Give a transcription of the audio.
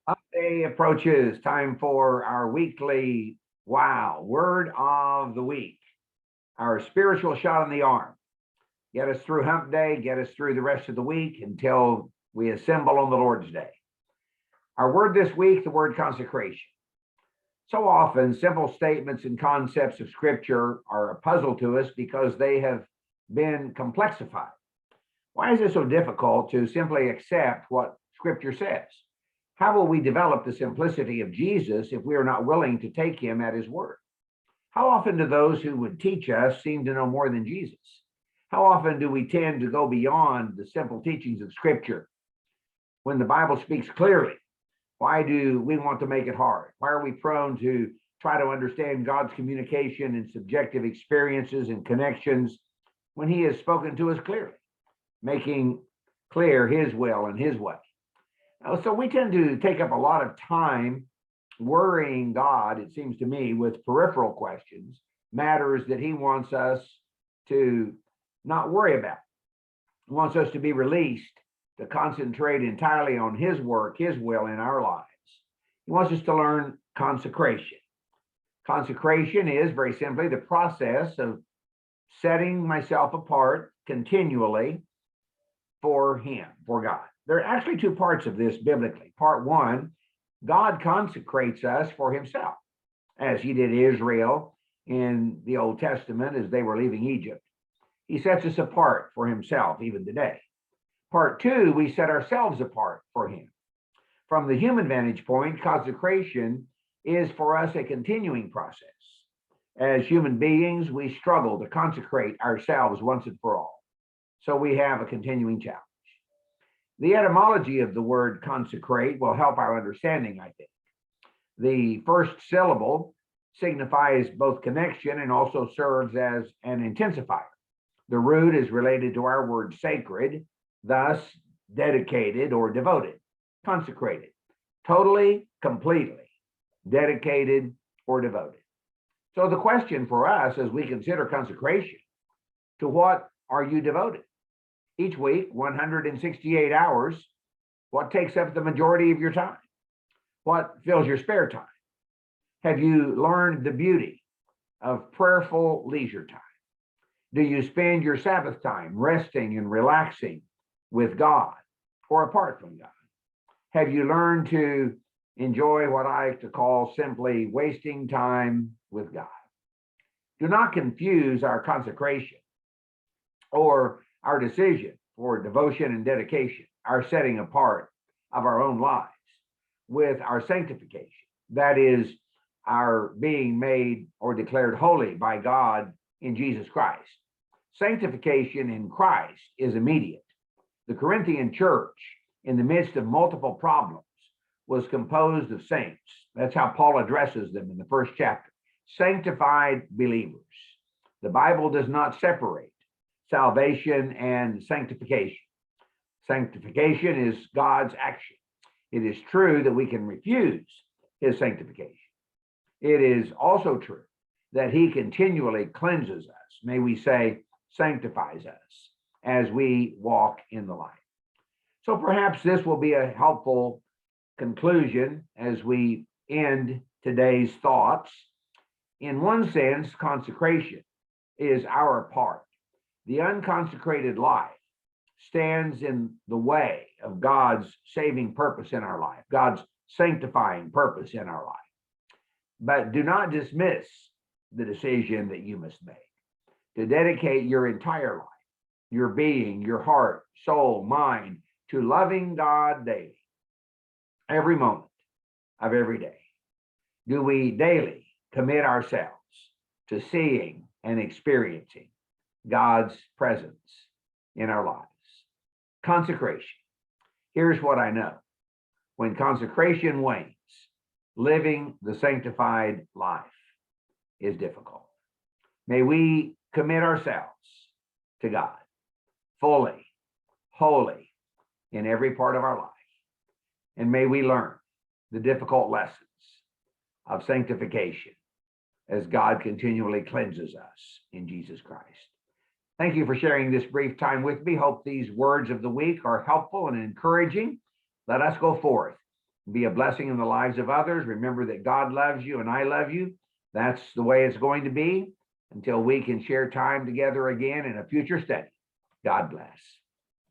Hump Day approaches. Time for our weekly word of the week, our spiritual shot in the arm. Get us through Hump Day, get us through the rest of the week until we assemble on the Lord's Day. Our word this week, the word consecration. So often, simple statements and concepts of Scripture are a puzzle to us because they have been complexified. Why is it so difficult to simply accept what Scripture says? How will we develop the simplicity of Jesus if we are not willing to take him at his word? How often do those who would teach us seem to know more than Jesus? How often do we tend to go beyond the simple teachings of Scripture? When the Bible speaks clearly, why do we want to make it hard? Why are we prone to try to understand God's communication and subjective experiences and connections when he has spoken to us clearly, making clear his will and his way? So we tend to take up a lot of time worrying God, it seems to me, with peripheral questions, matters that he wants us to not worry about. He wants us to be released to concentrate entirely on his work, his will in our lives. He wants us to learn consecration. Consecration is very simply the process of setting myself apart continually for him, for God. There are actually two parts of this biblically. Part one, God consecrates us for himself, as he did Israel in the Old Testament as they were leaving Egypt. He sets us apart for himself even today. Part two, we set ourselves apart for him. From the human vantage point, consecration is for us a continuing process. As human beings, we struggle to consecrate ourselves once and for all. So we have a continuing challenge. The etymology of the word consecrate will help our understanding, I think. The first syllable signifies both connection and also serves as an intensifier. The root is related to our word sacred, thus dedicated or devoted, consecrated, totally, completely, dedicated or devoted. So the question for us as we consider consecration, to what are you devoted? Each week, 168 hours, what takes up the majority of your time? What fills your spare time? Have you learned the beauty of prayerful leisure time? Do you spend your Sabbath time resting and relaxing with God or apart from God? Have you learned to enjoy what I like to call simply wasting time with God? Do not confuse our consecration or our decision for devotion and dedication, our setting apart of our own lives, with our sanctification. That is our being made or declared holy by God in Jesus Christ. Sanctification in Christ is immediate. The Corinthian church, in the midst of multiple problems, was composed of saints. That's how Paul addresses them in the first chapter. Sanctified believers. The Bible does not separate salvation and sanctification. Sanctification is God's action. It is true that we can refuse his sanctification. It is also true that he continually cleanses us. May we say, sanctifies us as we walk in the light. So perhaps this will be a helpful conclusion as we end today's thoughts. In one sense, consecration is our part. The unconsecrated life stands in the way of God's saving purpose in our life, God's sanctifying purpose in our life. But do not dismiss the decision that you must make to dedicate your entire life, your being, your heart, soul, mind, to loving God daily, every moment of every day. Do we daily commit ourselves to seeing and experiencing God's presence in our lives? Consecration. Here's what I know. When consecration wanes, living the sanctified life is difficult. May we commit ourselves to God fully, wholly, in every part of our life. And may we learn the difficult lessons of sanctification as God continually cleanses us in Jesus Christ. Thank you for sharing this brief time with me. Hope these words of the week are helpful and encouraging. Let us go forth be a blessing in the lives of others. Remember that God loves you and I love you. That's the way it's going to be until we can share time together again in a future study. God bless.